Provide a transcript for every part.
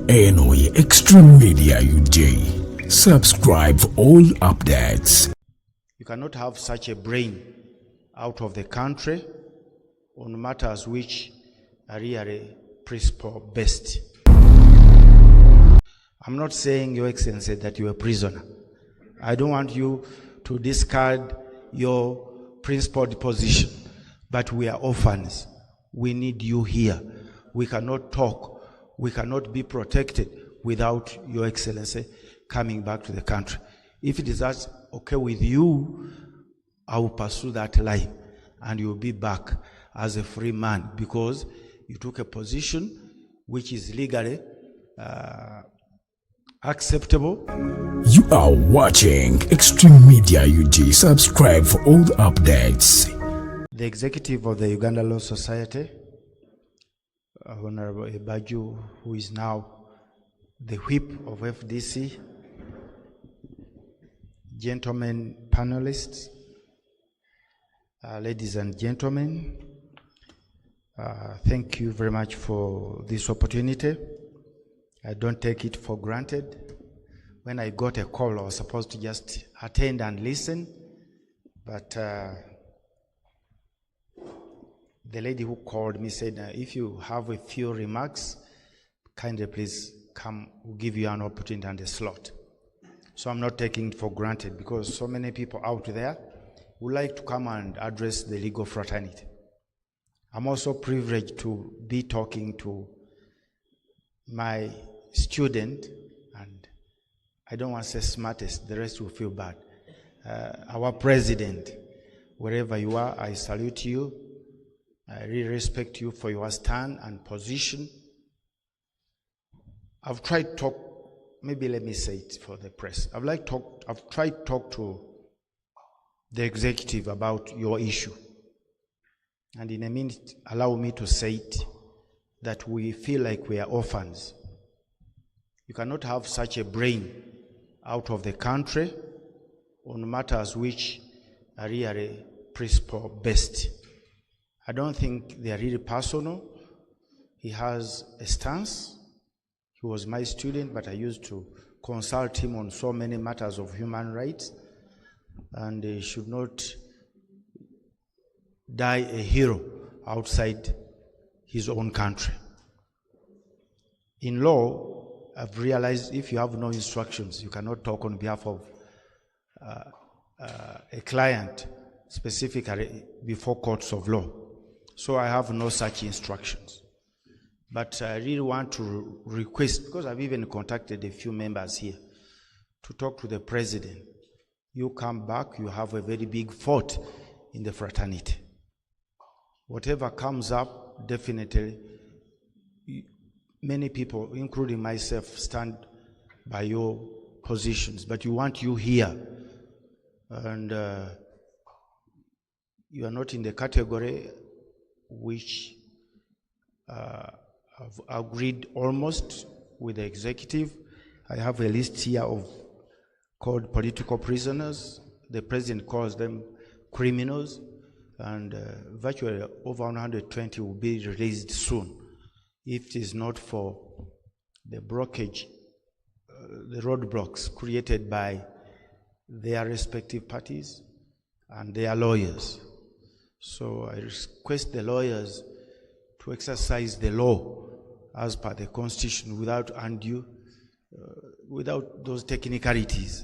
Enoy Extreme Media UJ. Subscribe for all updates. You cannot have such a brain out of the country on matters which are really principle based. I'm not saying, Your Excellency, that you're a prisoner. I don't want you to discard your principled position, but we are orphans. We need you here. We cannot talk. We cannot be protected without Your Excellency coming back to the country. If it is that okay with you, I will pursue that line and you'll be back as a free man because you took a position which is legally acceptable. You are watching Extreme Media UG. Subscribe for all the updates. The executive of the Uganda Law Society, Honorable Ebaju, who is now the whip of FDC, gentlemen panelists, ladies and gentlemen, thank you very much for this opportunity. I don't take it for granted. When I got a call, I was supposed to just attend and listen, but the lady who called me said, if you have a few remarks, kindly please come, we'll give you an opportunity and a slot. So I'm not taking it for granted because so many people out there would like to come and address the legal fraternity. I'm also privileged to be talking to my student, and I don't want to say smartest, the rest will feel bad. Our president, wherever you are, I salute you. I really respect you for your stand and position. I've tried to talk, maybe let me say it for the press. I've tried to talk to the executive about your issue. And in a minute, allow me to say it, that we feel like we are orphans. You cannot have such a brain out of the country on matters which are really principle based. I don't think they are really personal. He has a stance. He was my student, but I used to consult him on so many matters of human rights, and he should not die a hero outside his own country. In law, I've realized if you have no instructions, you cannot talk on behalf of a client specifically before courts of law. So I have no such instructions. But I really want to request, because I've even contacted a few members here, to talk to the president. You come back, you have a very big fault in the fraternity. Whatever comes up, definitely, many people, including myself, stand by your positions, but you want you here. And you are not in the category which have agreed almost with the executive. I have a list here of called political prisoners. The president calls them criminals, and virtually over 120 will be released soon if it is not for the blockage, the roadblocks created by their respective parties and their lawyers. So I request the lawyers to exercise the law as per the Constitution without undue, without those technicalities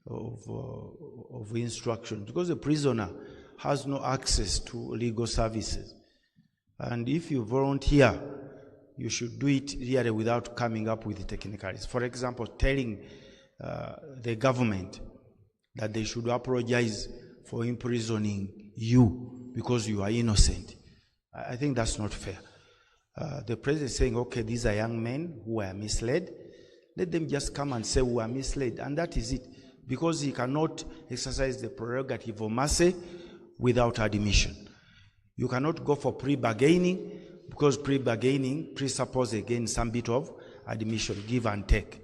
of instruction, because the prisoner has no access to legal services. And if you volunteer, you should do it really without coming up with the technicalities. For example, telling the government that they should apologize for imprisoning you because you are innocent. I think that's not fair. The president is saying, okay, these are young men who were misled. Let them just come and say we were misled, and that is it. Because he cannot exercise the prerogative of mercy without admission. You cannot go for pre-bargaining, because pre-bargaining presupposes again some bit of admission, give and take.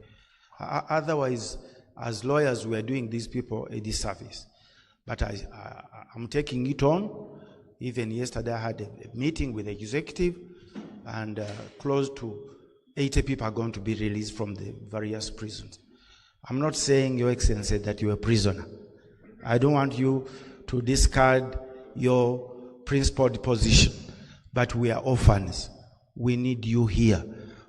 Otherwise, as lawyers, we are doing these people a disservice. But I'm taking it on. Even yesterday, I had a meeting with the executive, and close to 80 people are going to be released from the various prisons. I'm not saying, Your Excellency, that you're a prisoner. I don't want you to discard your principled position, but we are orphans. We need you here.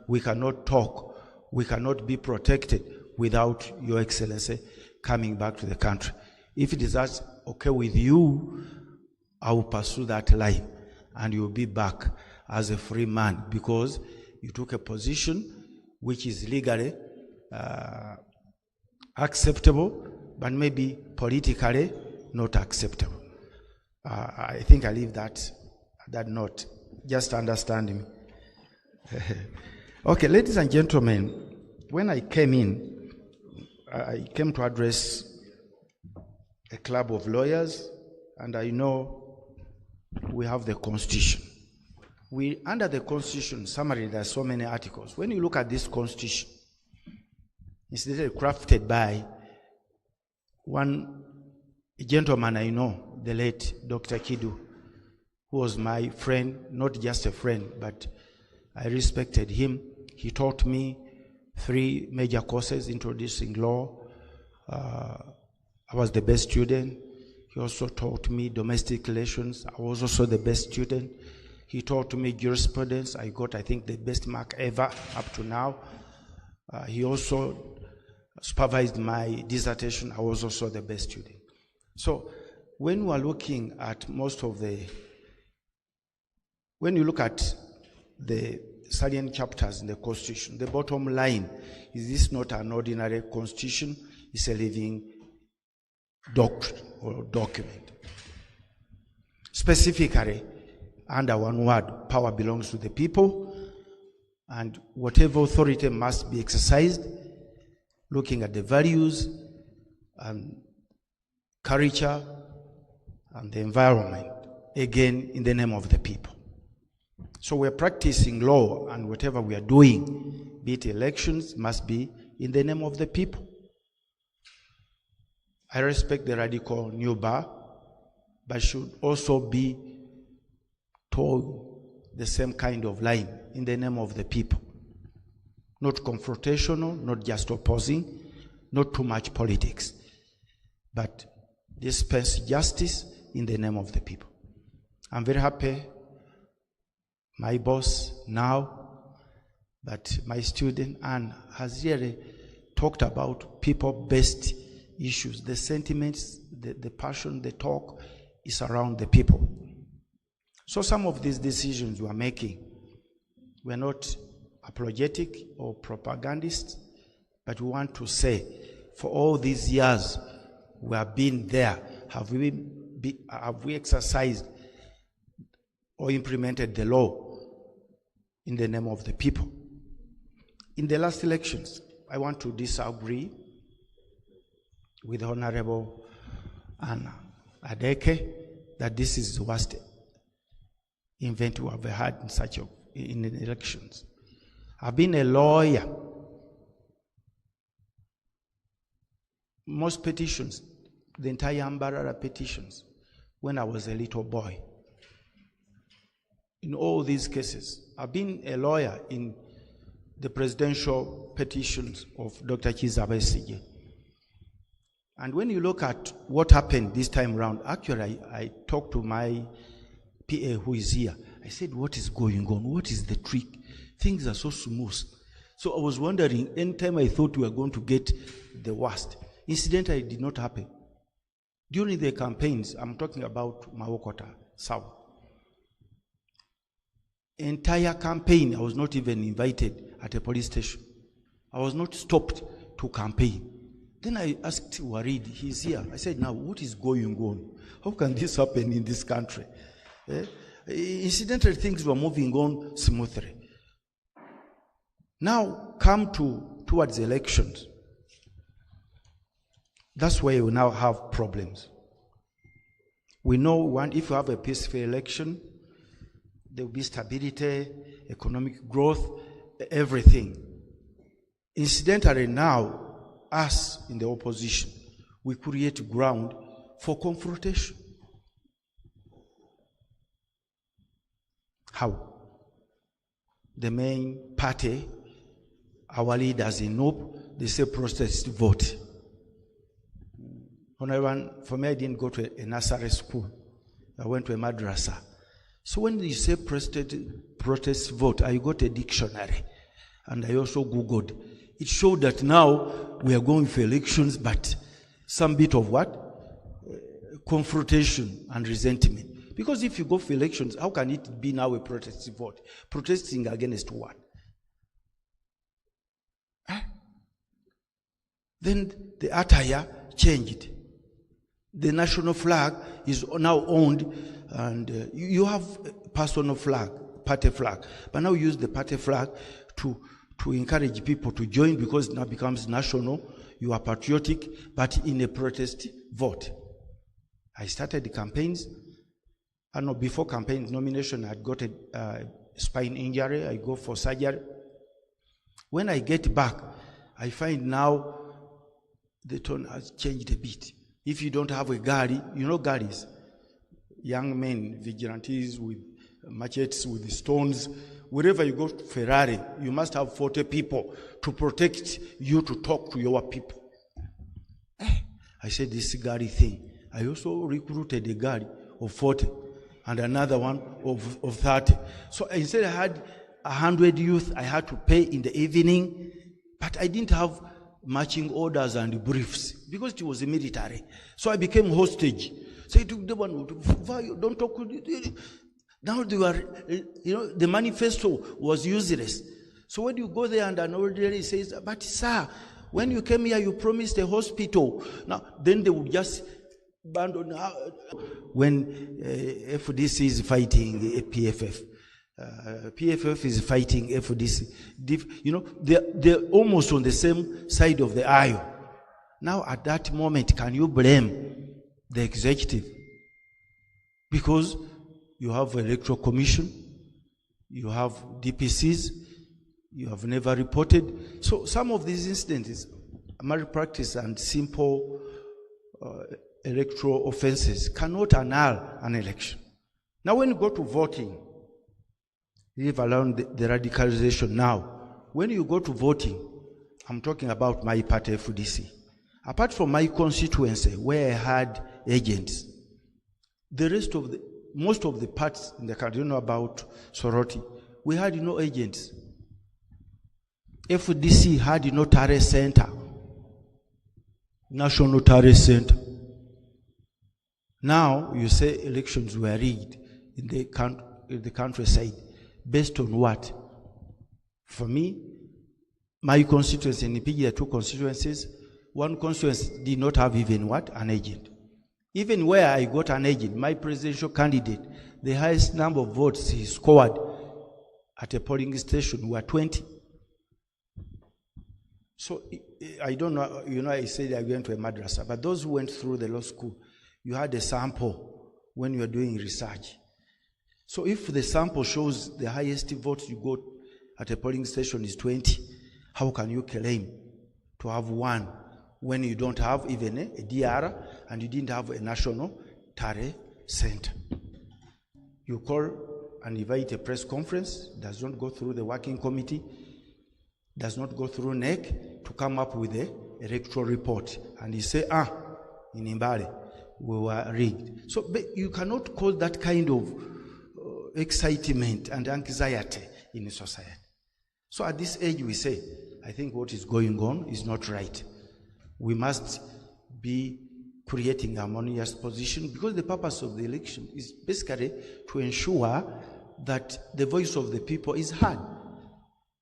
We cannot talk. We cannot be protected without Your Excellency coming back to the country. If it is okay with you, I will pursue that line and you'll be back as a free man, because you took a position which is legally acceptable, but maybe politically not acceptable. I think I leave that note. Just understand me. Okay, ladies and gentlemen, when I came in, I came to address a club of lawyers, and I know we have the Constitution. Under the Constitution, summary, there are so many articles. When you look at this Constitution, it's crafted by one gentleman I know, the late Dr. Kidu, who was my friend, not just a friend, but I respected him. He taught me 3 major courses introducing law. I was the best student. He also taught me domestic relations. I was also the best student. He taught me jurisprudence. I got, I think, the best mark ever up to now. He also supervised my dissertation. I was also the best student. So when we are looking at when you look at the salient chapters in the Constitution, the bottom line is this not an ordinary Constitution, it's a living doctrine or document. Specifically, under one word, power belongs to the people, and whatever authority must be exercised, looking at the values and culture and the environment, again, in the name of the people. So we're practicing law, and whatever we are doing, be it elections, must be in the name of the people. I respect the radical new bar, but should also be told the same kind of line, in the name of the people. Not confrontational, not just opposing, not too much politics, but dispense justice in the name of the people. I'm very happy my boss now, but my student Anne has really talked about people-based issues. The sentiments, the passion, the talk is around the people. So some of these decisions we are making, we're not apologetic or propagandist, but we want to say, for all these years we have been there, have we exercised or implemented the law in the name of the people? In the last elections, I want to disagree with Honorable Anna Adeke that this is the worst event we have had in elections. I've been a lawyer. Most petitions, the entire umbrella petitions, when I was a little boy. In all these cases, I've been a lawyer in the presidential petitions of Dr. Kizza Besigye. And when you look at what happened this time around, actually I talked to my PA who is here. I said, what is going on? What is the trick? Things are so smooth. So I was wondering, anytime I thought we were going to get the worst, incidentally it did not happen. During the campaigns, I'm talking about Mawokota South. Entire campaign, I was not even invited at a police station. I was not stopped to campaign. Then I asked Warid, he's here. I said, now what is going on? How can this happen in this country? Incidentally, things were moving on smoothly. Now come towards elections. That's where we now have problems. We know if you have a peaceful election, there will be stability, economic growth, everything. Incidentally now, us in the opposition, we create ground for confrontation. How? The main party our leaders in NOP, they say protest vote. For me, I didn't go to a nursery school. I went to a madrasa. So when you say protest vote, I got a dictionary. And I also Googled. It showed that now we are going for elections, but some bit of what? Confrontation and resentment. Because if you go for elections, how can it be now a protest vote? Protesting against what? Then the attire changed. The national flag is now owned, and you have personal flag, party flag. But now use the party flag to encourage people to join, because it now becomes national. You are patriotic, but in a protest vote. I started the campaigns. I know before campaign nomination, I had got a spine injury. I go for surgery. When I get back, I find now the tone has changed a bit. If you don't have a gari, you know garis, young men, vigilantes with machetes, with stones. Wherever you go to Ferrari, you must have 40 people to protect you, to talk to your people. I said, this gari thing. I also recruited a gari of 40 and another one of 30. So instead I had 100 youth I had to pay in the evening, but I didn't have marching orders and briefs because it was a military. So I became hostage. So I took the one, don't talk. Now they were, the manifesto was useless. So when you go there and an orderly says, but sir, when you came here, you promised a hospital. Now, then they would just abandon. When FDC is fighting PFF, PFF is fighting FDC. They're almost on the same side of the aisle. Now, at that moment, can you blame the executive? Because you have electoral commission, you have DPCs, you have never reported. So some of these incidents, malpractice and simple electoral offenses cannot annul an election. Now, when you go to voting, leave alone the radicalization now. When you go to voting, I'm talking about my party, FDC. Apart from my constituency, where I had agents, the rest of most of the parts in the country, about Soroti, we had no agents. FDC had no Tare Center, National Tare Center. Now you say elections were rigged in the countryside. Based on what? For me, my constituency in Nigeria, 2 constituencies, one constituency did not have even what? An agent. Even where I got an agent, my presidential candidate, the highest number of votes he scored at a polling station were 20. So I don't know, I said I went to a madrasa, but those who went through the law school, you had a sample when you are doing research. So if the sample shows the highest votes you got at a polling station is 20, how can you claim to have one when you don't have even a DR and you didn't have a national Tare Center? You call and invite a press conference, does not go through the working committee, does not go through NEC to come up with an electoral report. And you say, in Imbale, we were rigged. So you cannot cause that kind of excitement and anxiety in society. So at this age we say, I think what is going on is not right. We must be creating a harmonious position, because the purpose of the election is basically to ensure that the voice of the people is heard.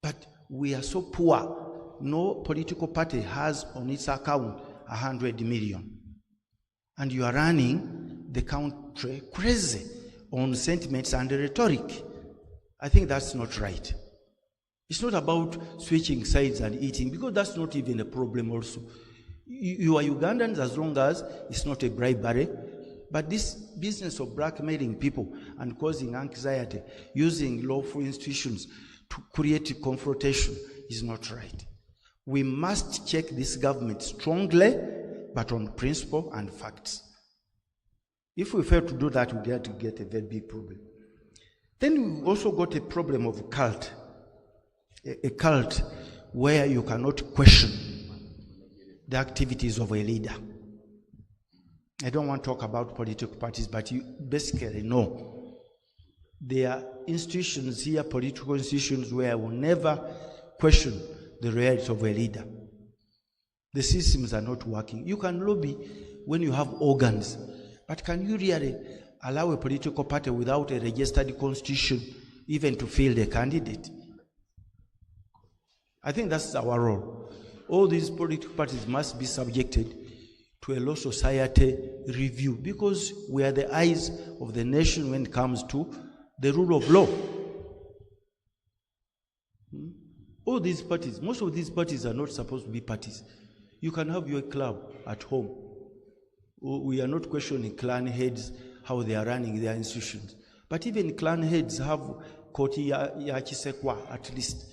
But we are so poor. No political party has on its account 100 million. And you are running the country crazy on sentiments and rhetoric. I think that's not right. It's not about switching sides and eating, because that's not even a problem also. You are Ugandans as long as it's not a bribery. But this business of blackmailing people and causing anxiety, using lawful institutions to create confrontation is not right. We must check this government strongly, but on principle and facts. If we fail to do that, we get a very big problem. Then we also got a problem of cult. A cult where you cannot question the activities of a leader. I don't want to talk about political parties, but you basically know there are institutions here, political institutions, where I will never question the reality of a leader. The systems are not working. You can lobby when you have organs, but can you really allow a political party without a registered constitution even to field a candidate? I think that's our role. All these political parties must be subjected to a law society review, because we are the eyes of the nation when it comes to the rule of law. All these parties, most of these parties are not supposed to be parties. You can have your club at home. We are not questioning clan heads, how they are running their institutions. But even clan heads have koti ya chisekwa at least.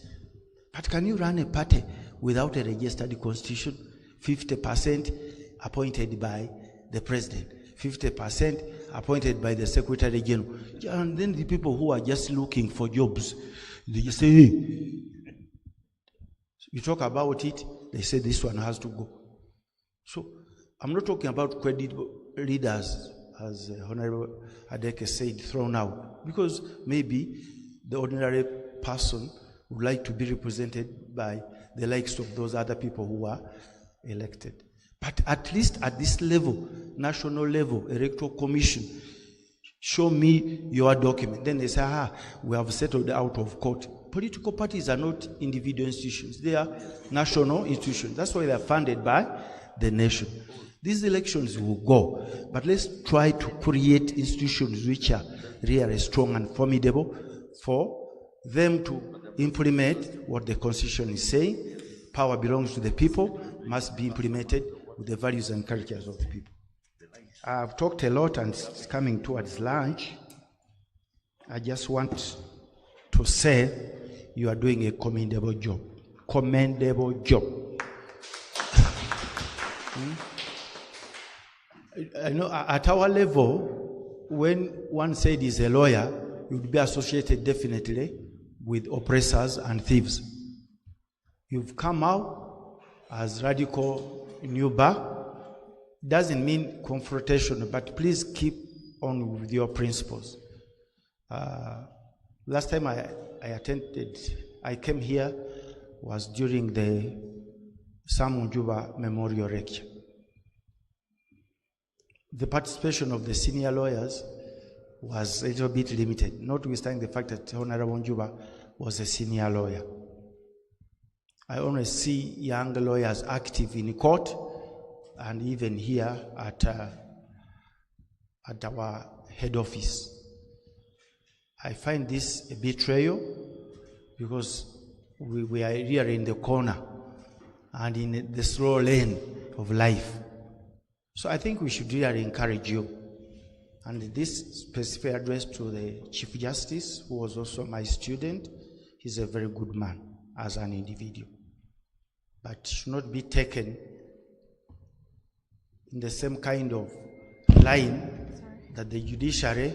But can you run a party without a registered constitution? 50% appointed by the president, 50% appointed by the secretary general. And then the people who are just looking for jobs, they just say, hey, you talk about it, they say this one has to go. So I'm not talking about credible leaders, as Honorable Adeke said, thrown out, because maybe the ordinary person would like to be represented by the likes of those other people who are elected. But at least at this level, national level, electoral commission, show me your document. Then they say, we have settled out of court. Political parties are not individual institutions. They are national institutions. That's why they are funded by the nation. These elections will go, but let's try to create institutions which are really strong and formidable for them to implement what the Constitution is saying. Power belongs to the people, must be implemented with the values and cultures of the people. I've talked a lot and it's coming towards lunch. I just want to say you are doing a commendable job. Commendable job. I know at our level, when one said he's a lawyer, you would be associated definitely with oppressors and thieves. You've come out as radical Nuba. Doesn't mean confrontation, but please keep on with your principles. Last time I came here was during the Sam Njuba Memorial Lecture. The participation of the senior lawyers was a little bit limited, notwithstanding the fact that Honorable Njuba was a senior lawyer. I only see young lawyers active in court and even here at our head office. I find this a betrayal because we are here in the corner and in the slow lane of life. So I think we should really encourage you. And this specific address to the Chief Justice, who was also my student, he's a very good man as an individual, but should not be taken in the same kind of line that the judiciary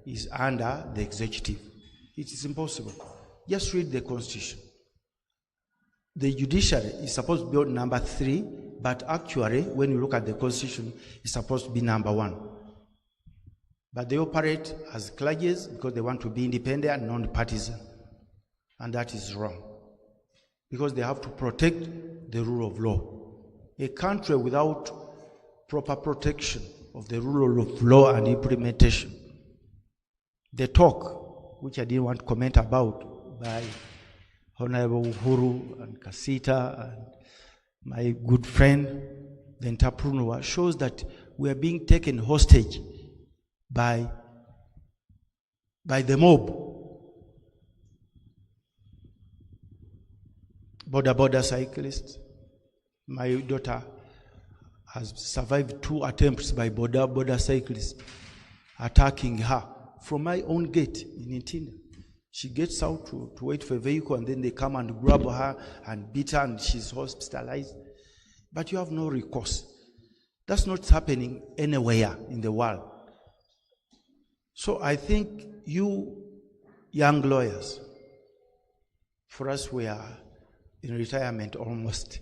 is under the executive. It is impossible. Just read the Constitution. The judiciary is supposed to be on number 3, but actually, when you look at the Constitution, it's supposed to be number 1. But they operate as clergies because they want to be independent and non-partisan. And that is wrong. Because they have to protect the rule of law. A country without proper protection of the rule of law and implementation. The talk, which I didn't want to comment about, by Honorable Uhuru and Kasita and my good friend, the entrepreneur, shows that we are being taken hostage by the mob. Border cyclists. My daughter has survived 2 attempts by border cyclists attacking her from my own gate in Intina. She gets out to wait for a vehicle, and then they come and grab her and beat her, and she's hospitalized. But you have no recourse. That's not happening anywhere in the world. So I think you young lawyers, for us we are in retirement almost.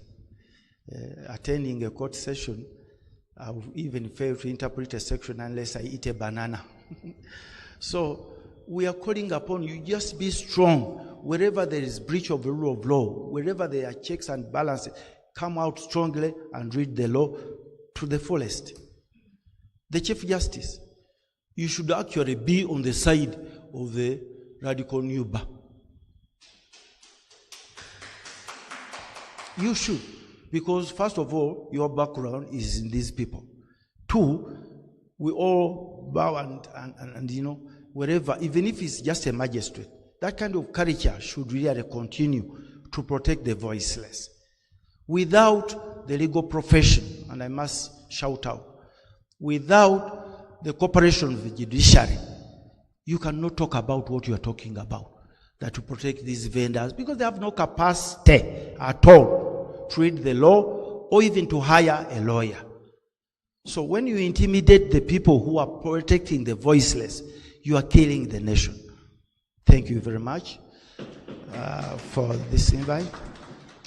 Attending a court session, I would even fail to interpret a section unless I eat a banana. So we are calling upon you, just be strong. Wherever there is breach of the rule of law, wherever there are checks and balances, come out strongly and read the law to the fullest. The Chief Justice, you should actually be on the side of the radical Nuba. You should, because first of all, your background is in these people. Two, we all bow and you know, wherever, even if it's just a magistrate, that kind of culture should really continue to protect the voiceless. Without the legal profession, and I must shout out, without the cooperation of the judiciary, you cannot talk about what you are talking about, that to protect these vendors, because they have no capacity at all to read the law or even to hire a lawyer. So when you intimidate the people who are protecting the voiceless, you are killing the nation. Thank you very much for this invite.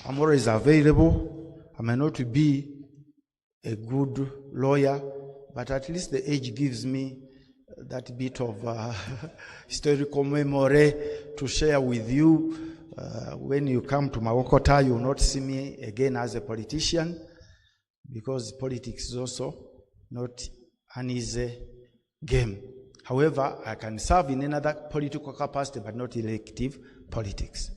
I'm always available. I may not be a good lawyer, but at least the age gives me that bit of historical memory to share with you. When you come to Mawokota, you will not see me again as a politician, because politics is also not an easy game. However, I can serve in another political capacity, but not elective politics.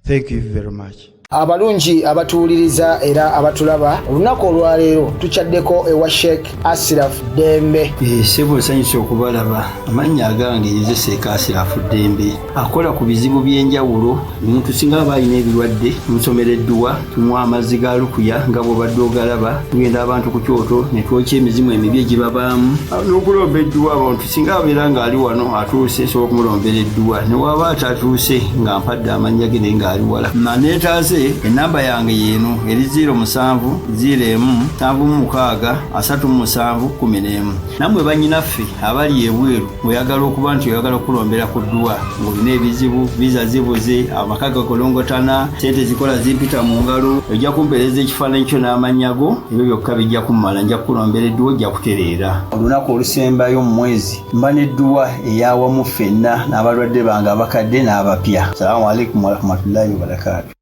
Thank you very much. Abalungi abatuuliriza era abatulaba olunaku olwaleero tuchaddeko ewa Sheikh Asiraf Dembe. Sebo sanyusa okubalaba amannya agange ye Sheikh Asiraf Dembe akola ku bizibu by'enjawulo. Omuntu singa aba alina ebirwadde musomereddwa tunywa amazzi ga lukuya nga bw'obadde ogalaba, tugenda abantu ku kyoto ne twokya emizimu emibi egibabaamu n'okulombeddwa. Abantu singa abeera ng'ali wano atuuse sobola okumulombera edduwa, ne waba atatuuse nga mpadde amannya ge naye ng'ali wala. Neetaase enamba yange yeno eri 0707363711. Namwe bannyinaffe abali ebweru oyagala okuba nti oyagala okulombera ku dduwa ng'olina ebizibu, viza zibuze, amaka gakolongotana, sente zikola zimpita mu ngalo, ojja kumpeereza ekifaananyi kyo n'amannya go, ebyo byokka bijja kummala, nja kukulombera edduwa, ojja kutereera. Olunaku olusembayo mu mwezi mba n'edduwa eyawamu ffenna n'abalwadde bange abakadde n'abapya. Salaamu alaikum warahmatullahi wabarakatuh.